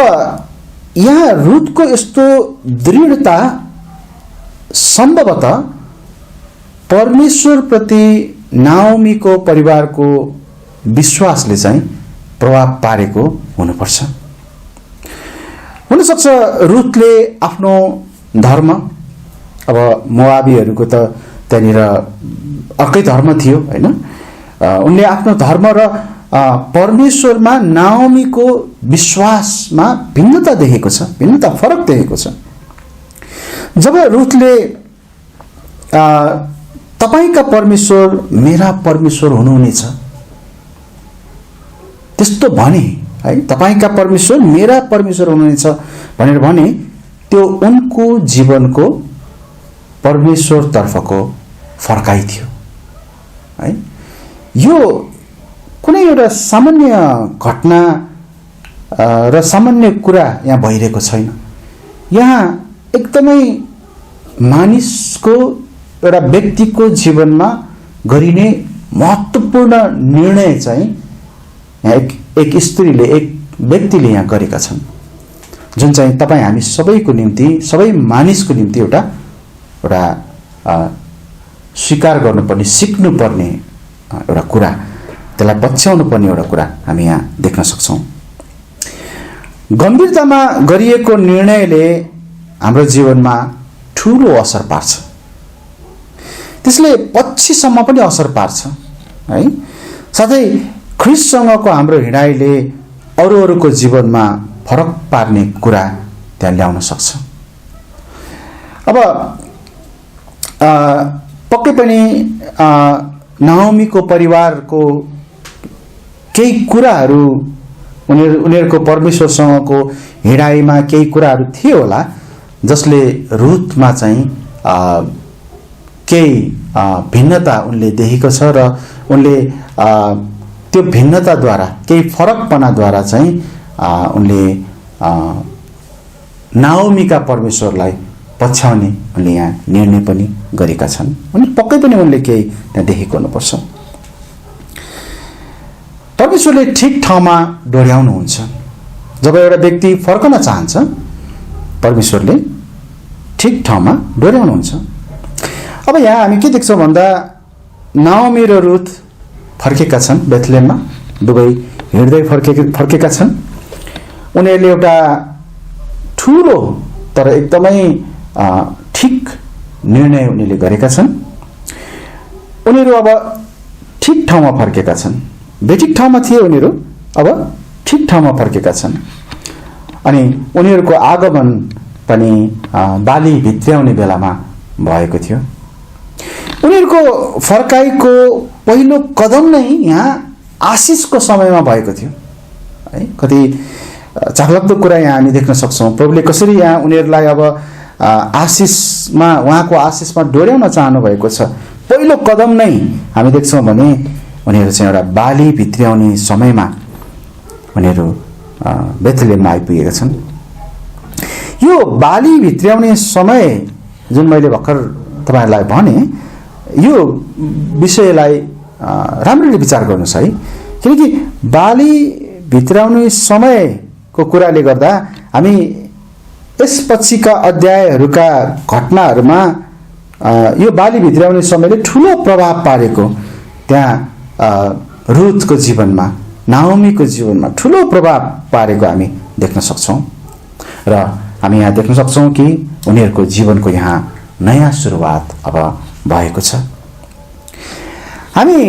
यहाँ रुथको यस्तो दृढता सम्भवतः परमेश्वरप्रति नाओमीको परिवारको विश्वासले चाहिँ प्रभाव पारेको हुनुपर्छ। हुनसक्छ रुथले आफ्नो धर्म, अब मोआबीहरूको त त्यहाँनिर अर्कै धर्म थियो, हैन? उनले आफ्नो धर्म र परमेश्वरमा नाओमीको विश्वासमा भिन्नता देखेको छ, भिन्नता फरक देखेको छ। जब रुथले तपाईका परमेश्वर मेरा परमेश्वर हुनुहुनेछ त्यस्तो भने है, तपाईका परमेश्वर मेरा परमेश्वर हुनुहुनेछ भनेर भने, त्यो उनको जीवनको परमेश्वरतर्फको फर्काइ थियो है। यो कुनै एउटा सामान्य घटना र सामान्य कुरा यहाँ भइरहेको छैन। यहाँ एकदमै मानिसको एउटा व्यक्तिको जीवनमा गरिने महत्त्वपूर्ण निर्णय चाहिँ एक स्त्रीले, एक व्यक्तिले यहाँ गरेका छन्, जुन चाहिँ तपाईँ हामी सबैको निम्ति, सबै मानिसको निम्ति एउटा स्वीकार गर्नुपर्ने, सिक्नुपर्ने एउटा कुरा, त्यसलाई पछ्याउनु पर्ने एउटा कुरा हामी यहाँ देख्न सक्छौँ। गम्भीरतामा गरिएको निर्णयले हाम्रो जीवनमा ठुलो असर पार्छ, त्यसले पछिसम्म पनि असर पार्छ है। साथै ख्रीष्टसँगको हाम्रो हिँडाइले अरूको जीवनमा फरक पार्ने कुरा त्यहाँ ल्याउन सक्छ। अब पक्कै पनि नाओमीको परिवारको केही कुराहरू, उनीहरूको परमेश्वरसँगको हिँडाइमा केही कुराहरू थिए होला जसले रुथमा चाहिँ केही भिन्नता उनले देखेको छ र उनले त्यो भिन्नताद्वारा, केही फरकपनाद्वारा चाहिँ उनले नाओमीका परमेश्वरलाई पछ्याउने उनले यहाँ निर्णय पनि गरेका छन्। अनि पक्कै पनि उनले केही त्यहाँ देखेको हुनुपर्छ। परमेश्वरले ठिक ठाउँमा डोर्याउनुहुन्छ। जब एउटा व्यक्ति फर्कन चाहन्छ, परमेश्वरले ठिक ठाउँमा डोर्याउनुहुन्छ। अब यहाँ हामी के देख्छौँ भन्दा, नाओमी र रुथ फर्केका छन् बेथलेहममा, दुवै हिँड्दै फर्केका छन्। उनीहरूले एउटा ठुलो तर एकदमै ठिक निर्णय उनीहरूले गरेका छन्। उनीहरू अब ठिक ठाउँमा फर्केका छन्। बेठिक ठाउँमा थिए उनीहरू, अब ठिक ठाउँमा फर्केका छन्। अनि उनीहरूको आगमन पनि बाली भित्र्याउने बेलामा भएको थियो। उनीहरूको फर्काइको पहिलो कदम नै यहाँ आशिषको समयमा भएको थियो है। कति चाखलाग्दो कुरा यहाँ हामी देख्न सक्छौँ। प्रभुले कसरी यहाँ उनीहरूलाई अब आशिषमा, उहाँको आशिषमा डोर्याउन चाहनु भएको छ। पहिलो कदम नै हामी देख्छौँ भने उनीहरू चाहिँ एउटा बाली भित्र्याउने समयमा उनीहरू बेथलेहममा आइपुगेका छन्। यो बाली भित्र्याउने समय जुन मैले भर्खर तपाईँहरूलाई भने, यो विषयलाई राम्ररी विचार गर्नुहोस् है। किनकि बाली भित्र्याउने समयको कुराले गर्दा हामी यसपछिका अध्यायहरूका घटनाहरूमा यो बाली भित्र्याउने समयले ठुलो प्रभाव पारेको, त्यहाँ रुथको जीवनमा, नाओमीको जीवनमा ठुलो प्रभाव पारेको हामी देख्न सक्छौँ। र हामी यहाँ देख्न सक्छौँ कि उनीहरूको जीवनको यहाँ नयाँ सुरुवात अब भएको छ। हामी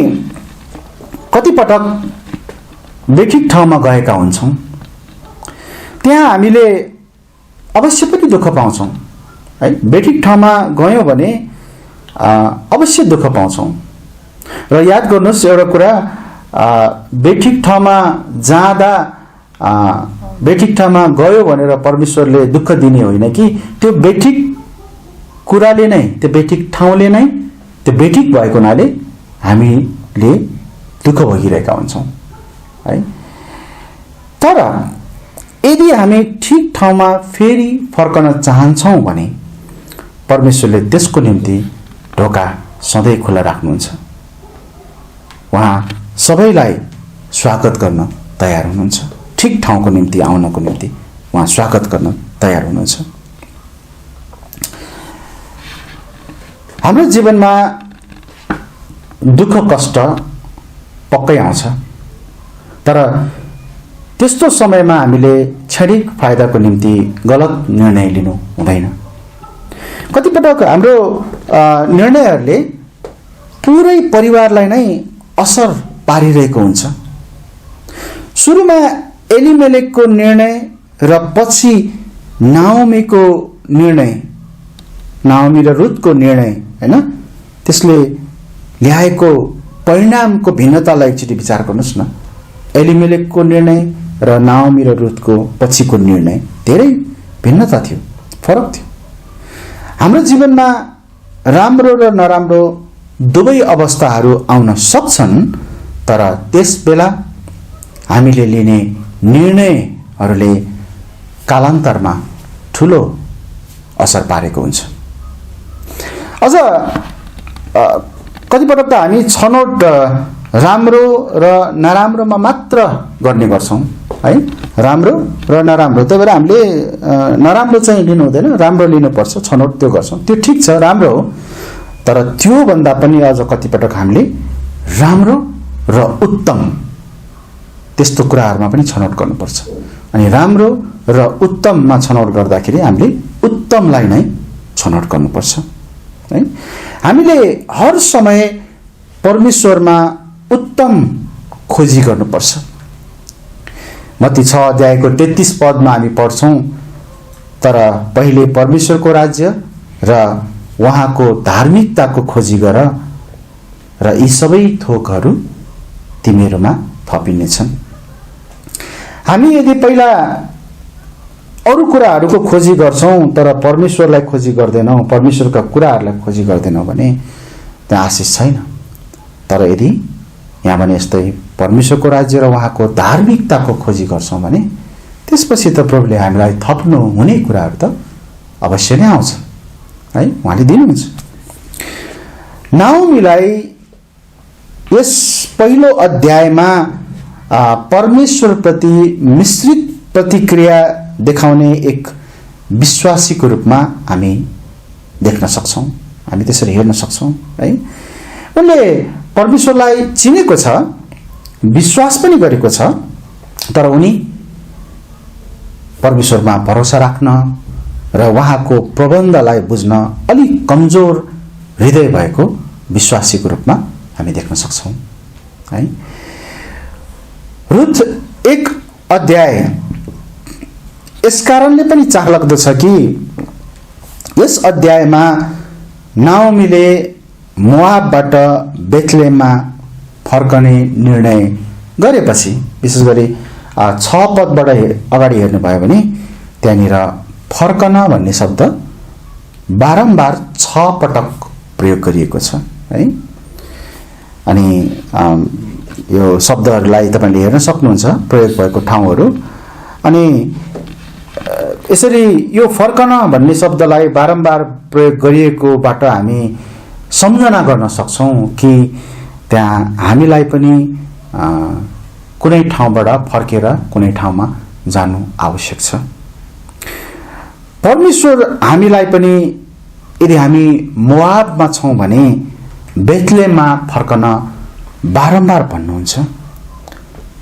कतिपटक बेठिक ठाउँमा गएका हुन्छौँ, त्यहाँ हामीले अवश्य पनि दुःख पाउँछौँ है। बेठिक ठाउँमा गयौँ भने अवश्य दुःख पाउँछौँ। र याद गर्नुहोस् एउटा कुरा, बेठिक ठाउँमा जाँदा, बेठिक ठाउँमा गयो भनेर परमेश्वरले दुःख दिने होइन कि त्यो बेठिक कुराले नै, त्यो बेठिक ठाउँले नै, त्यो बेठिक भएको हुनाले हामीले दुःख भोगिरहेका हुन्छौँ है। तर यदि हामी ठिक ठाउँमा फेरि फर्कन चाहन्छौँ भने परमेश्वरले त्यसको निम्ति ढोका सधैँ खुला राख्नुहुन्छ। उहाँ सबैलाई स्वागत गर्न तयार हुनुहुन्छ। ठिक ठाउँको निम्ति आउनको निम्ति उहाँ स्वागत गर्न तयार हुनुहुन्छ। हाम्रो जीवनमा दुःख कष्ट पक्कै आउँछ, तर त्यस्तो समयमा हामीले क्षणिक फाइदाको निम्ति गलत निर्णय लिनु हुँदैन। कतिपटक हाम्रो निर्णयहरूले पुरै परिवारलाई नै असर पारिरहेको हुन्छ सुरुमा एलिमेलेकको निर्णय र पछि नाओमीको निर्णय, नाओमी र रुथको निर्णय, हैन, त्यसले ल्याएको परिणामको भिन्नतालाई एकचोटि विचार गर्नुहोस् न। एलिमेलेकको निर्णय र नाओमी र रुथको पछिको निर्णय धेरै भिन्नता थियो, फरक थियो। हाम्रो जीवनमा राम्रो र नराम्रो दुवै अवस्थाहरू आउन सक्छन्, तर त्यसबेला हामीले लिने निर्णयहरूले कालान्तरमा ठुलो असर पारेको हुन्छ। अझ कतिपटक त हामी छनौट राम्रो र नराम्रोमा मात्र गर्ने गर्छौँ, है, राम्रो र नराम्रो। त्यही भएर हामीले नराम्रो चाहिँ लिनु हुँदैन, राम्रो लिनुपर्छ, छनौट त्यो गर्छौँ, त्यो ठिक छ, राम्रो हो। तर त्योभन्दा पनि अझ कतिपटक हामीले राम्रो र उत्तम त्यस्तो कुराहरूमा पनि छनौट गर्नुपर्छ। अनि राम्रो र उत्तममा छनौट गर्दाखेरि हामीले उत्तमलाई नै छनौट गर्नुपर्छ, है। हामीले हर समय परमेश्वरमा उत्तम खोजी गर्नुपर्छ। मत्ती 6 अध्यायको 33 पदमा हामी पढ्छौँ, तर पहिले परमेश्वरको राज्य र उहाँको धार्मिकताको खोजी गर र यी सबै थोकहरू तिमीहरूमा थपिनेछन्। हामी यदि पहिला अरू कुराहरूको खोजी गर्छौँ तर परमेश्वरलाई खोजी गर्दैनौँ, परमेश्वरका कुराहरूलाई खोजी गर्दैनौँ भने त्यहाँ आशिष छैन। तर यदि यहाँ भने जस्तै परमेश्वरको राज्य र उहाँको धार्मिकताको खोजी गर्छौँ भने त्यसपछि त प्रभुले हामीलाई थप्नु हुने कुराहरू त अवश्य नै आउँछ, है, उहाँले दिनुहुन्छ। नाओमीलाई यस पहिलो अध्यायमा परमेश्वरप्रति मिश्रित प्रतिक्रिया देखाउने एक विश्वासीको रूपमा हामी देख्न सक्छौँ, हामी त्यसरी हेर्न सक्छौँ, है। उनले परमेश्वरलाई चिनेको छ, विश्वास पनि गरेको छ, तर उनी परमेश्वरमा भरोसा राख्न र उहाँको प्रबन्धलाई बुझ्न अलिक कमजोर हृदय भएको विश्वासीको रूपमा हामी देख्न सक्छौँ, है। रुथ 1 अध्याय यस कारणले पनि चाखलाग्दो छ कि यस अध्यायमा नाओमीले मोआबबाट बेथलेहममा फर्कने निर्णय गरेपछि, विशेष गरी 6 पदबाट अगाडि हेर्नुभयो भने त्यहाँनिर फर्कन भन्ने शब्द बारम्बार 6 पटक प्रयोग गरिएको छ, है। अनि यो शब्दहरूलाई तपाईँले हेर्न सक्नुहुन्छ, प्रयोग भएको ठाउँहरू। अनि यसरी यो फर्कन भन्ने शब्दलाई बारम्बार प्रयोग गरिएकोबाट हामी सम्झना गर्न सक्छौँ कि त्यहाँ हामीलाई पनि कुनै ठाउँबाट फर्केर कुनै ठाउँमा जानु आवश्यक छ। परमेश्वर हामीलाई पनि यदि हामी मोआबमा छौँ भने बेथलेहममा फर्कन बारम्बार भन्नुहुन्छ।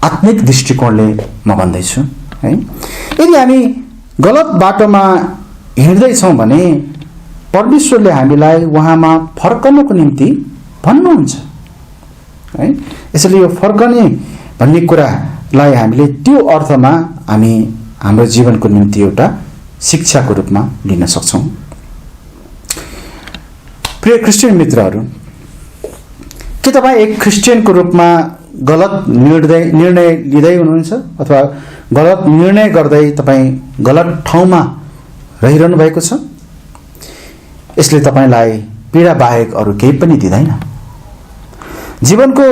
आत्मिक दृष्टिकोणले म भन्दैछु, है। यदि हामी गलत बाटोमा हिँड्दैछौँ भने परमेश्वरले हामीलाई उहाँमा फर्कनको निम्ति भन्नुहुन्छ, है। यसैले यो फर्कने भन्ने कुरालाई हामीले त्यो अर्थमा हामी हाम्रो जीवनको निम्ति एउटा शिक्षाको रूपमा लिन सक्छौँ। प्रिय क्रिस्चियन मित्रहरू, के तपाईँ एक क्रिस्चियनको रूपमा गलत निर्णय लिँदै हुनुहुन्छ अथवा गलत निर्णय गर्दै तपाईँ गलत ठाउँमा रहिरहनु भएको छ? यसले तपाईँलाई पीडा बाहेक अरू केही पनि दिँदैन। जीवनको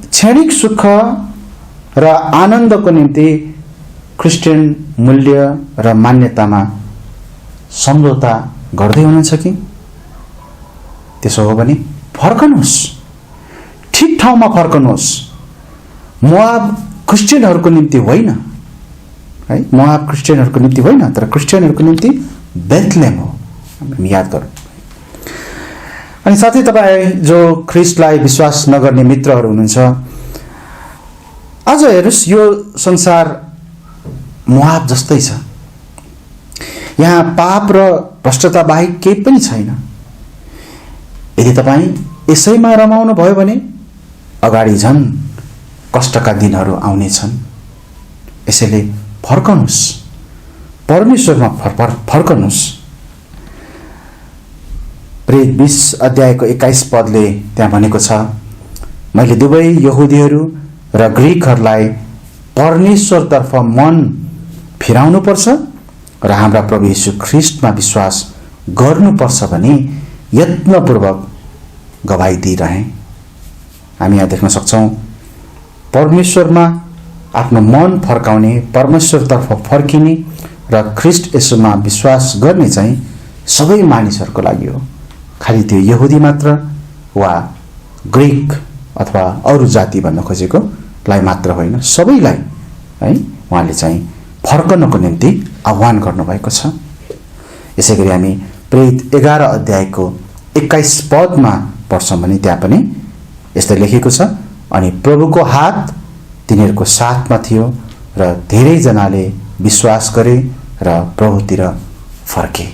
क्षणिक सुख र आनन्दको निम्ति क्रिस्चियन मूल्य र मान्यतामा सम्झौता गर्दै हुनुहुन्छ कि? त्यसो हो भने फर्कनुहोस्, ठिक ठाउँमा फर्कनुहोस्। मोआब क्रिस्चियनहरूको निम्ति होइन, है। मोआब क्रिस्चियनहरूको निम्ति होइन, तर क्रिस्चियनहरूको निम्ति बेथलेहम हो, हामी याद गरौँ। अनि साथै तपाईँ जो ख्रिस्टलाई विश्वास नगर्ने मित्रहरू हुनुहुन्छ, आज हेर्नुहोस्, यो संसार मोआब जस्तै छ। यहाँ पाप र भ्रष्टता बाहेक केही पनि छैन। यदि तपाईँ यसैमा रमाउनु भयो भने अगाडि झन् कष्टका दिनहरू आउनेछन्, यसैले फर्कनुस्, परमेश्वरमा फर्कनुस्। प्रेरित 20 अध्यायको 21 पदले त्यहाँ भनेको छ, मैले दुवै यहुदीहरू र ग्रीकहरूलाई परमेश्वरतर्फ मन फिराउनुपर्छ र हाम्रा प्रभु यीशु ख्रीष्टमा विश्वास गर्नुपर्छ भनी यत्नपूर्वक गवाई दिइरहे। हामी यहाँ देख्न सक्छौँ परमेश्वरमा आफ्नो मन फर्काउने, परमेश्वरतर्फ फर्किने र ख्रीष्ट येशूमा विश्वास गर्ने चाहिँ सबै मानिसहरूको लागि हो। खालि त्यो यहुदी मात्र वा ग्रीक अथवा अरू जाति भन्न खोजेकोलाई मात्र होइन, सबैलाई है उहाँले चाहिँ फर्कनको निम्ति आह्वान गर्नुभएको छ। यसैगरी हामी प्रेरित 11 अध्यायको 21 पदमा पढ्छौँ भने त्यहाँ पनि यस्तै लेखेको छ, अनि प्रभुको हात तिनीहरूको साथमा थियो र धेरैजनाले विश्वास गरे र प्रभुतिर फर्के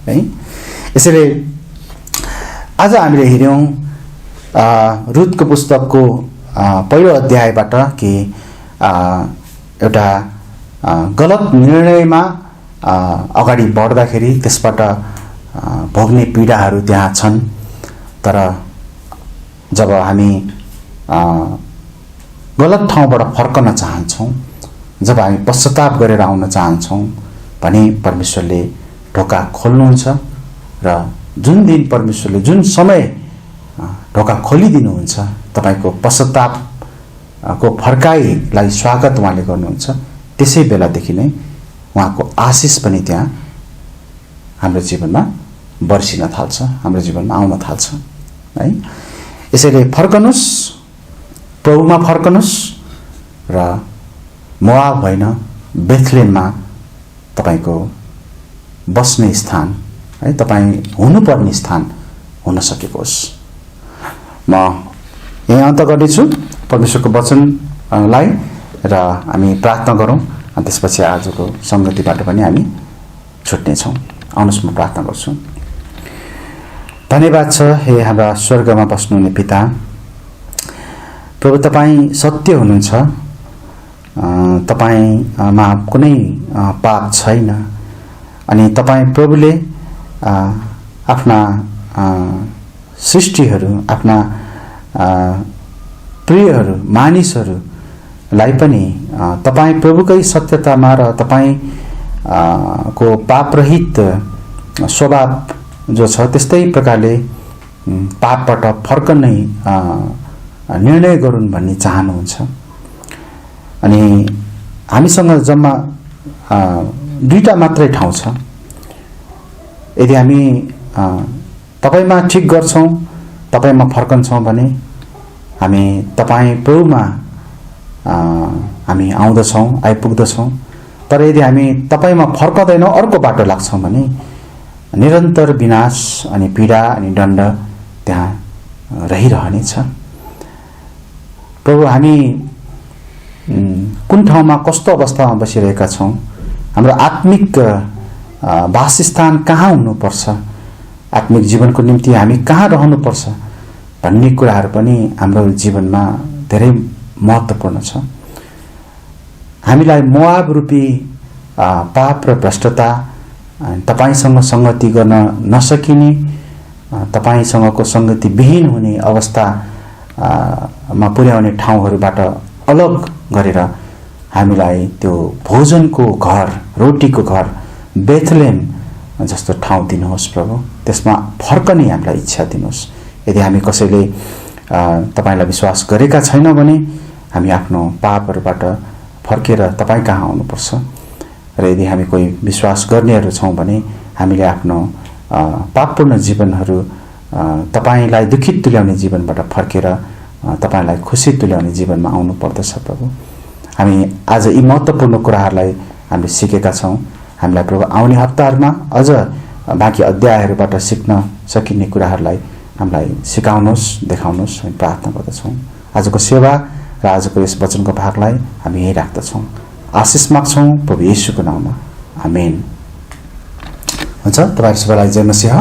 है। यसैले आज हामीले हेर्यौँ रुथको पुस्तकको पहिलो अध्यायबाट कि एउटा गलत निर्णयमा अगाडि बढ्दाखेरि त्यसबाट भोग्ने पीडाहरू त्यहाँ छन्। तर जब हामी गलत ठाउँबाट फर्कन चाहन्छौँ, जब हामी पश्चाताप गरेर आउन चाहन्छौँ भने परमेश्वरले ढोका खोल्नुहुन्छ र जुन दिन परमेश्वरले जुन समय ढोका खोलिदिनुहुन्छ, तपाईको पश्चातापको फर्काइलाई स्वागत उहाँले गर्नुहुन्छ, त्यसै बेलादेखि नै उहाँको आशिष पनि त्यहाँ हाम्रो जीवनमा बर्सिन थाल्छ, हाम्रो जीवनमा आउन थाल्छ है। यसैले फर्कनुस्, प्रभुमा फर्कनुस् र मोआब होइन बेथलेहममा तपाईको बस्ने स्थान है, तपाईँ हुनुपर्ने स्थान हुन सकेको होस्। म यही अन्त गर्नेछु परमेश्वरको वचनलाई र हामी प्रार्थना गरौँ, अनि त्यसपछि आजको संगतिबाट पनि हामी छुट्नेछौँ। आउनुहोस् म प्रार्थना गर्छु। धन्यवाद छ हे हाम्रा स्वर्गमा बस्नुहुने पिता, प्रभु तपाईँ सत्य हुनुहुन्छ, तपाईँमा कुनै पाप छैन, अनि तपाईँ प्रभुले आफ्ना सृष्टिहरू, आफ्ना प्रियहरू, मानिसहरूलाई पनि तपाईँ प्रभुकै सत्यतामा र तपाईँ को पापरहित स्वभाव जो छ त्यस्तै प्रकारले पापबाट फर्कने निर्णय गरून् भन्ने चाहनुहुन्छ। अनि हामीसँग जम्मा 2टा मात्रै ठाउँ छ। यदि हामी तपाईमा ठिक गर्छौँ, तपाईमा फर्कन्छौँ भने हामी तपाईँ प्रभुमा हामी आउँदछौँ, आइपुग्दछौँ। तर यदि हामी तपाईमा फर्कदैनौँ, अर्को बाटो लाग्छौँ भने निरन्तर विनाश अनि पीडा अनि दण्ड त्यहाँ रहिरहनेछ। प्रभु हामी कुन ठाउँमा कस्तो अवस्थामा बसिरहेका छौँ, हाम्रो आत्मिक वासस्थान कहाँ हुनुपर्छ, आत्मिक जीवनको निम्ति हामी कहाँ रहनुपर्छ भन्ने कुराहरू पनि हाम्रो जीवनमा धेरै महत्त्वपूर्ण छ। हामीलाई मोआब रूपी पाप र भ्रष्टता, तपाईसँग संगति गर्न नसकिने, तपाईसँगको संगति विहीन हुने अवस्थामा पुर्याउने ठाउँहरूबाट अलग गरेर हामीलाई त्यो भोजनको घर, रोटीको घर, बेथलेहम जस्तो ठाउँ दिनुहोस् प्रभु। त्यसमा फर्कने हामीलाई इच्छा दिनुहोस्। यदि हामी कसैले तपाईलाई विश्वास गरेका छैनौँ भने हामी आफ्नो पापहरूबाट फर्केर तपाईँ कहाँ आउनुपर्छ। र यदि हामी कोही विश्वास गर्नेहरू छौँ भने हामीले आफ्नो पापपूर्ण जीवनहरू, तपाईलाई दुखित तुल्याउने जीवनबाट फर्केर तपाईलाई खुसी तुल्याउने जीवनमा आउनु पर्दछ प्रभु। हामी आज यी महत्त्वपूर्ण कुराहरूलाई हामीले सिकेका छौँ। हामीलाई प्रभु आउने हप्ताहरूमा अझ बाँकी अध्यायहरूबाट सिक्न सकिने कुराहरूलाई हामीलाई सिकाउनुहोस्, देखाउनुहोस्, हामी प्रार्थना गर्दछौँ। आजको सेवा र आजको यस वचनको भागलाई हामी यही राख्दछौँ। आशिष माग्छौँ प्रभु येशूको नाममा, आमेन। हुन्छ। तपाईहरु सबैलाई जय मसीह।